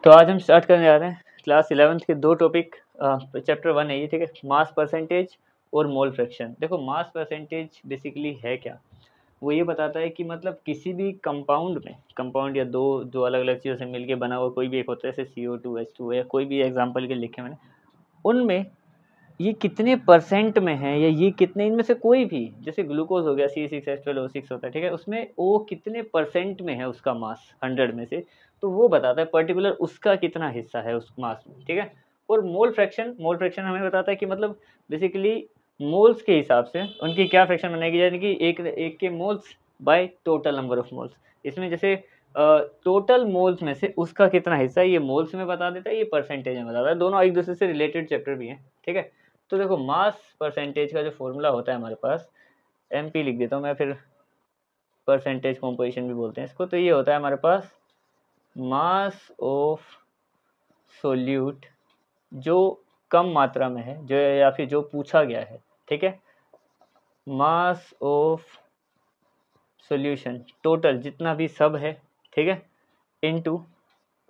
तो आज हम स्टार्ट करने जा रहे हैं क्लास 11th के दो टॉपिक। चैप्टर 1 है ये, ठीक है, मास परसेंटेज और मोल फ्रैक्शन। देखो मास परसेंटेज बेसिकली है क्या, वो ये बताता है कि मतलब किसी भी कंपाउंड में, कंपाउंड या दो जो अलग अलग चीज़ों से मिलके बना हुआ कोई भी एक होता है, जैसे CO2 H2 या कोई भी एग्जांपल के लिखे मैंने, उनमें ये कितने परसेंट में है या ये कितने, इनमें से कोई भी, जैसे ग्लूकोज हो गया C6H12O6 होता है, ठीक है, उसमें वो कितने परसेंट में है उसका मास 100 में से, तो वो बताता है पर्टिकुलर उसका कितना हिस्सा है उस मास में, ठीक है। और मोल फ्रैक्शन हमें बताता है कि मतलब बेसिकली मोल्स के हिसाब से उनकी क्या फ्रैक्शन बनेगी, यानी कि एक के moles by total number of moles. इसमें जैसे टोटल मोल्स में से उसका कितना हिस्सा है ये मोल्स में बता देता है, ये परसेंटेज में बताता है। दोनों एक दूसरे से रिलेटेड चैप्टर भी हैं, ठीक है। तो देखो मास परसेंटेज का जो फॉर्मूला होता है हमारे पास, MP लिख देता हूँ मैं, फिर परसेंटेज कॉम्पोजिशन भी बोलते हैं इसको। तो ये होता है हमारे पास मास ऑफ सोल्यूट जो कम मात्रा में है, जो या फिर जो पूछा गया है, ठीक है, मास ऑफ सॉल्यूशन टोटल जितना भी सब है, ठीक है, इनटू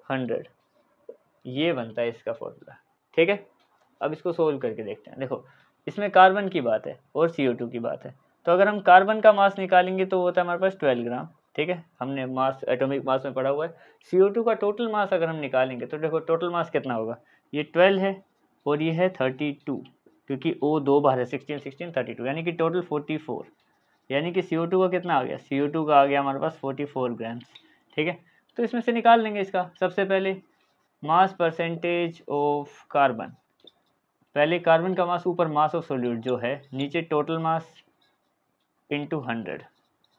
100, ये बनता है इसका फॉर्मूला, ठीक है। अब इसको सोल्व करके देखते हैं। देखो इसमें कार्बन की बात है और CO2 की बात है, तो अगर हम कार्बन का मास निकालेंगे तो होता है हमारे पास 12 ग्राम, ठीक है, हमने मास एटॉमिक मास में पढ़ा हुआ है। CO2 का टोटल मास अगर हम निकालेंगे तो देखो टोटल मास कितना होगा, ये 12 है और ये है 32, क्योंकि O दो बार है, 16 16 32, यानी कि टोटल 44, यानी कि CO2 का कितना आ गया, CO2 का आ गया हमारे पास 44 ग्राम्स, ठीक है। तो इसमें से निकाल लेंगे इसका सबसे पहले मास परसेंटेज ऑफ कार्बन। पहले कार्बन का मास ऊपर मास ऑफ सोल्यूट जो है, नीचे टोटल मास इंटू 100,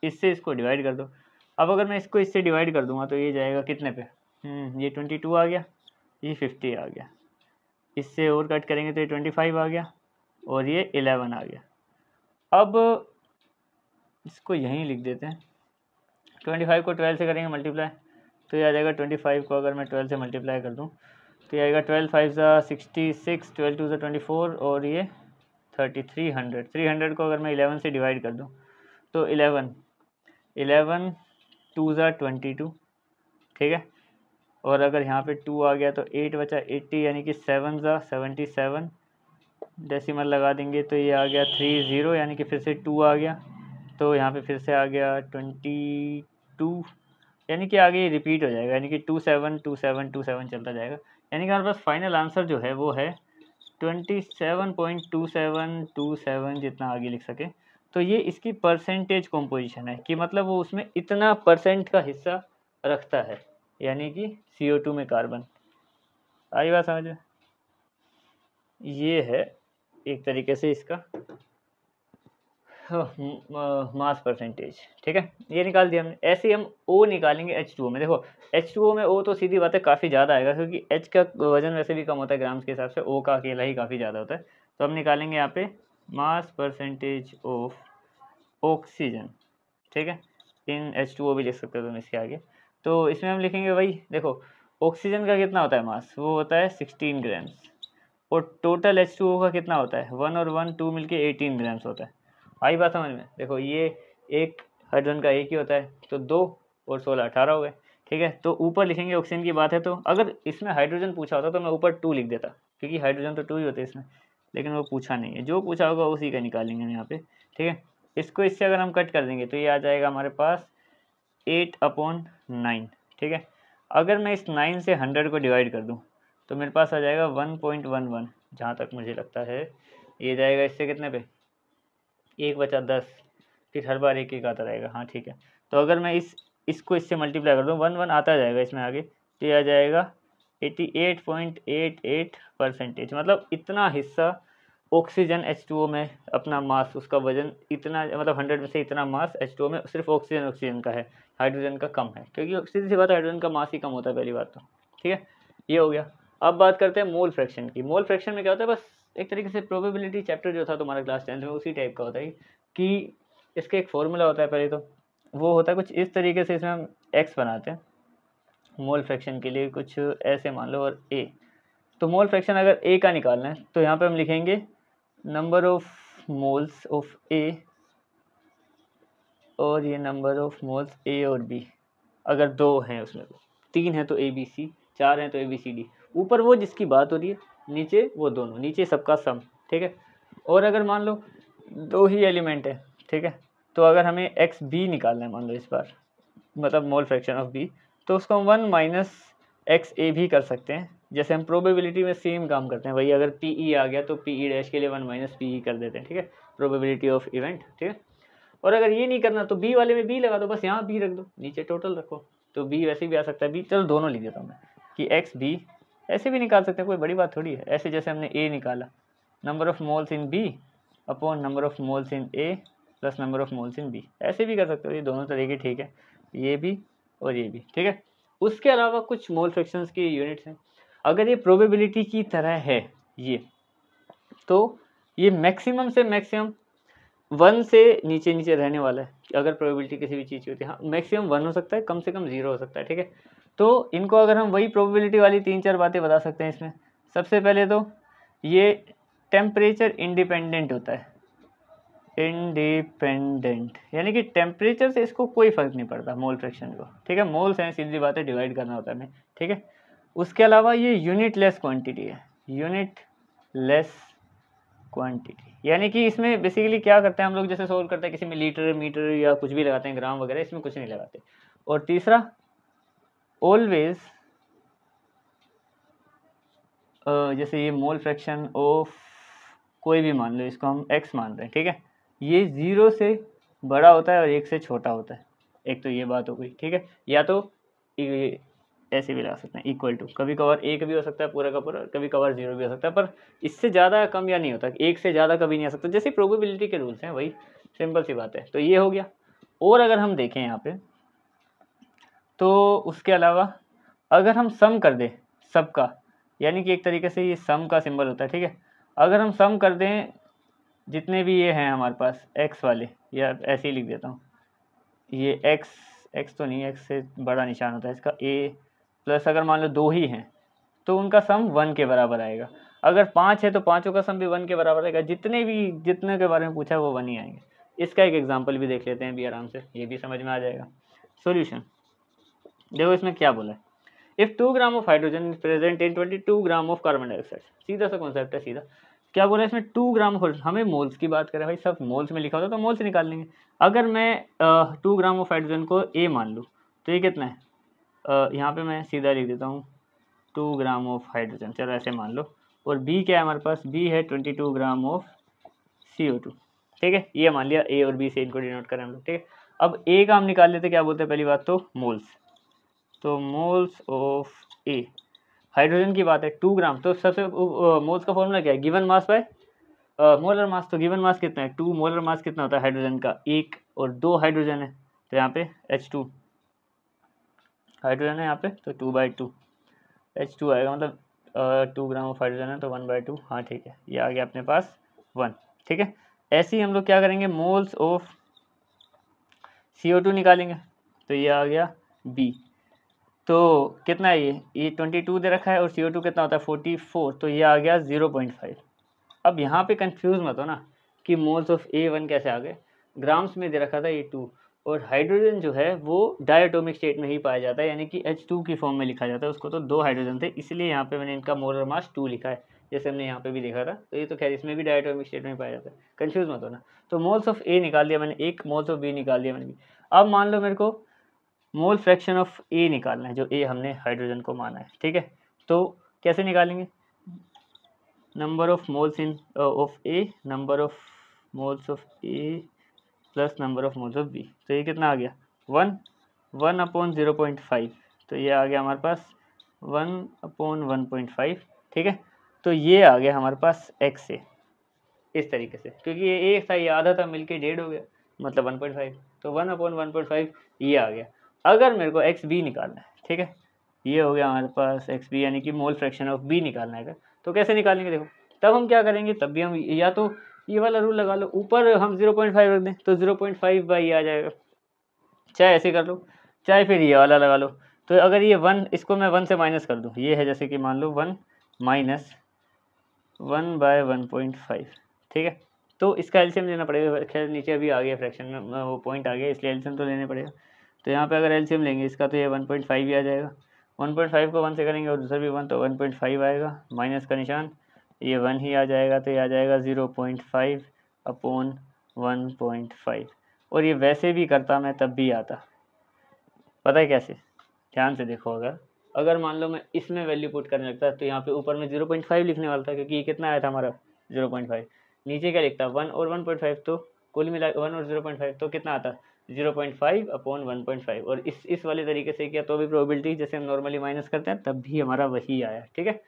इससे इसको डिवाइड कर दो। अब अगर मैं इसको इससे डिवाइड कर दूंगा तो ये जाएगा कितने पे, ये 22 आ गया, ये 50 आ गया, इससे और कट करेंगे तो ये 25 आ गया और ये 11 आ गया। अब इसको यहीं लिख देते हैं, 25 को 12 से करेंगे मल्टीप्लाई तो ये आ जाएगा 25 को अगर मैं 12 से मल्टीप्लाई कर दूँ तो ये आएगा 12 5 ज़ा 66, 12 2 ज़ा 24 और ये 3300। 300 को अगर मैं 11 से डिवाइड कर दूँ तो 11 2 ज़ा 22, ठीक है, और अगर यहाँ पे 2 आ गया तो 8 बचा 80, यानी कि 7 ज़ा 77, डेसिमल लगा देंगे तो ये आ गया 30, यानी कि फिर से 2 आ गया तो यहाँ पे फिर से आ गया 22, यानी कि आगे ये रिपीट हो जाएगा, यानी कि 27 27 27 चलता जाएगा, यानी कि हमारे पास फाइनल आंसर जो है वो है 27.2727 जितना आगे लिख सके। तो ये इसकी परसेंटेज कॉम्पोजिशन है कि मतलब वो उसमें इतना परसेंट का हिस्सा रखता है, यानी कि CO2 में कार्बन। आई बात समझ में? ये है एक तरीके से इसका मास परसेंटेज, ठीक है, ये निकाल दिया हमने। ऐसे ही हम O निकालेंगे H2O में। देखो H2O में O तो सीधी बात है काफ़ी ज़्यादा आएगा, क्योंकि H का वजन वैसे भी कम होता है ग्राम्स के हिसाब से, O का अकेला ही काफ़ी ज़्यादा होता है। तो हम निकालेंगे यहाँ पे मास परसेंटेज ऑफ ऑक्सीजन, ठीक है, इन H2O भी लिख सकते हो तुम इसके आगे। तो इसमें हम लिखेंगे वही, देखो ऑक्सीजन का कितना होता है मास, वो होता है 16 ग्राम्स, और टोटल H2O का कितना होता है, 1 और 1 2 मिलके 18 ग्राम्स होता है। आई बात समझ में? देखो ये एक हाइड्रोजन का एक ही होता है, तो 2 और 16 18 हो गए, ठीक है। तो ऊपर लिखेंगे ऑक्सीजन की बात है, तो अगर इसमें हाइड्रोजन पूछा होता तो मैं ऊपर 2 लिख देता, क्योंकि हाइड्रोजन तो 2 ही होते हैं इसमें, लेकिन वो पूछा नहीं है, जो पूछा होगा उसी का निकालेंगे हम यहाँ पे, ठीक है। इसको इससे अगर हम कट कर देंगे तो ये आ जाएगा हमारे पास 8/9, ठीक है। अगर मैं इस 9 से 100 को डिवाइड कर दूँ तो मेरे पास आ जाएगा 1.11, जहाँ तक मुझे लगता है ये जाएगा इससे कितने पे, 1 बचा 10, फिर हर बार एक एक आता रहेगा, हाँ ठीक है। तो अगर मैं इसको इससे मल्टीप्लाई कर दूँ 1 1 आता जाएगा इसमें आगे, तो ये आ जाएगा 88.88%, मतलब इतना हिस्सा ऑक्सीजन H2O में अपना मास, उसका वजन इतना, मतलब 100 में से इतना मास H2O में सिर्फ ऑक्सीजन का है, हाइड्रोजन का कम है, क्योंकि सीधी सी बात है हाइड्रोजन का मास ही कम होता है पहली बात तो, ठीक है, ये हो गया। अब बात करते हैं मोल फ्रैक्शन की। मोल फ्रैक्शन में क्या होता है, बस एक तरीके से प्रोबेबिलिटी चैप्टर जो था तुम्हारा क्लास 10 में उसी टाइप का होता है कि इसका एक फॉर्मूला होता है पहले तो, वो होता है कुछ इस तरीके से, इसमें हम एक्स बनाते हैं मोल फ्रैक्शन के लिए, कुछ ऐसे मान लो, और ए। तो मोल फ्रैक्शन अगर ए का निकालना है तो यहाँ पे हम लिखेंगे नंबर ऑफ मोल्स ऑफ ए, और ये नंबर ऑफ मोल्स ए और बी, अगर 2 हैं उसमें, 3 है तो A B C, 4 हैं तो ABCD, ऊपर वो जिसकी बात हो रही है, नीचे वो दोनों, नीचे सबका सम, ठीक है। और अगर मान लो 2 ही एलिमेंट है, ठीक है, तो अगर हमें XB निकालना है मान लो इस बार, मतलब मोल फ्रैक्शन ऑफ B, तो उसको हम 1 माइनस XA भी कर सकते हैं, जैसे हम प्रोबेबिलिटी में सेम काम करते हैं वही। अगर PE आ गया तो PE डैश के लिए 1 माइनस PE कर देते हैं, ठीक है, प्रोबेबिलिटी ऑफ इवेंट, ठीक है। और अगर ये नहीं करना तो B वाले में B लगा दो, बस यहाँ B रख दो, नीचे टोटल रखो, तो B वैसे भी आ सकता है। B चलो दोनों लिख देता हूँ मैं कि XB, ऐसे भी निकाल सकते हैं, कोई बड़ी बात थोड़ी है। ऐसे जैसे हमने A निकाला, number of moles in B upon number of moles in A plus number of moles in B, ऐसे भी कर सकते हो, ये दोनों तरीके ठीक है, ये भी और ये भी, ठीक है। उसके अलावा कुछ मोल फ्रैक्शंस की यूनिट्स हैं। अगर ये प्रोबेबिलिटी की तरह है ये, तो ये मैक्सिमम से मैक्सिमम 1 से नीचे नीचे रहने वाला है। अगर प्रोबेबिलिटी किसी भी चीज़ की होती है, हाँ मैक्सिमम 1 हो सकता है, कम से कम 0 हो सकता है, ठीक है। तो इनको अगर हम वही प्रोबेबिलिटी वाली 3-4 बातें बता सकते हैं इसमें। सबसे पहले तो ये टेम्परेचर इंडिपेंडेंट होता है, इंडिपेंडेंट, यानी कि टेम्परेचर से इसको कोई फ़र्क नहीं पड़ता मोल फ्रैक्शन को, ठीक है। मोल्स हैं, सीधी बात है, डिवाइड करना होता है हमें, ठीक है। उसके अलावा ये यूनिट लेस क्वांटिटी है, यूनिट लेस क्वांटिटी, यानी कि इसमें बेसिकली क्या करते हैं हम लोग, जैसे सोल्व करते हैं किसी में लीटर मीटर या कुछ भी लगाते हैं, ग्राम वगैरह, इसमें कुछ नहीं लगाते। और तीसरा, ऑलवेज जैसे ये मोल फ्रैक्शन ऑफ कोई भी मान लो, इसको हम x मान रहे हैं, ठीक है, ये 0 से बड़ा होता है और 1 से छोटा होता है। एक तो ये बात हो गई, ठीक है। या तो ये ऐसे भी लगा सकते हैं, इक्वल टू, कभी कभार 1 भी हो सकता है पूरा का पूरा, कभी कभार 0 भी हो सकता है, पर इससे ज़्यादा कम या नहीं होता, 1 से ज़्यादा कभी नहीं आ सकता, जैसे प्रोबेबिलिटी के रूल्स हैं, वही सिंपल सी बात है। तो ये हो गया। और अगर हम देखें यहाँ पे, तो उसके अलावा अगर हम सम कर दें सबका, यानी कि एक तरीके से ये सम का सिंबल होता है, ठीक है। अगर हम सम कर दें जितने भी ये हैं हमारे पास x वाले, या ऐसे ही लिख देता हूँ, ये x तो नहीं, x से बड़ा निशान होता है इसका, a प्लस अगर मान लो 2 ही हैं तो उनका सम 1 के बराबर आएगा। अगर 5 है तो पाँचों का सम भी 1 के बराबर आएगा, जितने के बारे में पूछा है वो 1 ही आएंगे। इसका एक एग्जाम्पल भी देख लेते हैं भी आराम से, ये भी समझ में आ जाएगा। सॉल्यूशन देखो इसमें क्या बोला है, if 2 gram of hydrogen is present in 22 gram of carbon dioxide, सीधा सा कॉन्सेप्ट है, सीधा क्या बोला है इसमें, 2 ग्राम, हमें मोल्स की बात करें भाई, सब मोल्स में लिखा होता तो मोल्स निकाल लेंगे। अगर मैं 2 ग्राम ऑफ हाइड्रोजन को A मान लूँ तो ये कितना है, यहाँ पे मैं सीधा लिख देता हूँ 2 ग्राम ऑफ हाइड्रोजन, चलो ऐसे मान लो। और B क्या है हमारे पास, B है 22 ग्राम ऑफ CO2, ठीक है। ये मान लिया A और B से इनको डिनोट करें हम लोग, ठीक है। अब A का हम निकाल लेते, क्या बोलते हैं पहली बात तो मोल्स, तो मोल्स ऑफ A, हाइड्रोजन की बात है 2 ग्राम, तो सबसे मोल्स का फॉर्मूला क्या है, given mass by molar mass. तो गिवन मास कितना है 2, मोलर मास कितना होता है हाइड्रोजन का 1, और 2 हाइड्रोजन है तो यहाँ पे H2 हाइड्रोजन है यहाँ पे, तो 2/2 H2 आएगा, मतलब 2 ग्राम ऑफ हाइड्रोजन है तो 1/2, हाँ ठीक है, ये आ गया अपने पास 1, ठीक है। ऐसे ही हम लोग क्या करेंगे, मोल्स ऑफ CO2 निकालेंगे, तो ये आ गया B, तो कितना है ये 22 दे रखा है, और CO2 कितना होता है 44, तो ये आ गया 0.5। अब यहाँ पे कंफ्यूज मत हो ना कि मोल्स ऑफ A1 कैसे आ गए, ग्राम्स में दे रखा था ये 2, और हाइड्रोजन जो है वो डायटोमिक स्टेट में ही पाया जाता है, यानी कि H2 की फॉर्म में लिखा जाता है उसको, तो 2 हाइड्रोजन थे, इसलिए यहाँ पे मैंने इनका मोलर मास 2 लिखा है, जैसे हमने यहाँ पे भी देखा था। तो ये तो खैर इसमें भी डायटोमिक स्टेट में पाया जाता है, कंफ्यूज मत हो ना। तो मोल्स ऑफ A निकाल दिया मैंने, एक मोल्स ऑफ B निकाल दिया मैंने। अब मान लो मेरे को मोल फ्रैक्शन ऑफ A निकालना है, जो A हमने हाइड्रोजन को माना है, ठीक है। तो कैसे निकालेंगे, number of moles in of A, number of moles of A plus number of moles of B, तो ये कितना आ गया 1/0.5, तो ये आ गया हमारे पास 1/1.5, ठीक है। तो ये आ गया हमारे पास x से, इस तरीके से, क्योंकि ये एक था, ये आधा था, मिलके 1.5 हो गया, मतलब 1.5, तो 1/1.5 ये आ गया। अगर मेरे को XB निकालना है, ठीक है, ये हो गया हमारे पास XB, यानी कि मोल फ्रैक्शन ऑफ B निकालना है। तो कैसे निकालेंगे देखो, तब हम क्या करेंगे, तब भी हम या तो ये वाला रूल लगा लो, ऊपर हम 0.5 रख दें तो 0.5 आ जाएगा, चाहे ऐसे कर लो, चाहे फिर ये वाला लगा लो। तो अगर ये 1, इसको मैं 1 से माइनस कर दूँ, ये है जैसे कि मान लो 1 माइनस 1/1.5, ठीक है। तो इसका एलसीएम लेना पड़ेगा, खैर नीचे अभी आ गया फ्रैक्शन में वो पॉइंट आ गया, इसलिए एलसीएम तो लेने पड़ेगा। तो यहाँ पे अगर एलसीएम लेंगे इसका तो ये 1.5 ही आ जाएगा, 1.5 को 1 से करेंगे और दूसरा भी 1 तो 1.5 आएगा, माइनस का निशान, ये 1 ही आ जाएगा, तो ये आ जाएगा 0.5 अपॉन 1.5। और ये वैसे भी करता मैं तब भी आता, पता है कैसे, ध्यान से देखो। अगर मान लो मैं इसमें वैल्यू पुट करने लगता तो यहाँ पे ऊपर में 0.5 लिखने वाला था, क्योंकि ये कितना आया था हमारा 0.5। नीचे क्या लिखता 1 और 1.5, तो कुल मिला 1 और 0.5 तो कितना आता 0.5 अपॉन 1.5। और इस वाले तरीके से किया तो भी प्रोबेबिलिटी जैसे हम नॉर्मली माइनस करते हैं तब भी हमारा वही आया, ठीक है।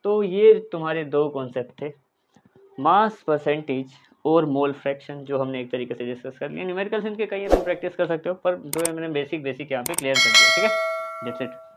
तो ये तुम्हारे दो कॉन्सेप्ट थे, मास परसेंटेज और मोल फ्रैक्शन, जो हमने एक तरीके से डिस्कस कर लिया। न्यूमेरिकल्स इनके कई तुम प्रैक्टिस कर सकते हो, पर जो मैंने बेसिक यहाँ पे क्लियर कर दिया, ठीक है। That's it.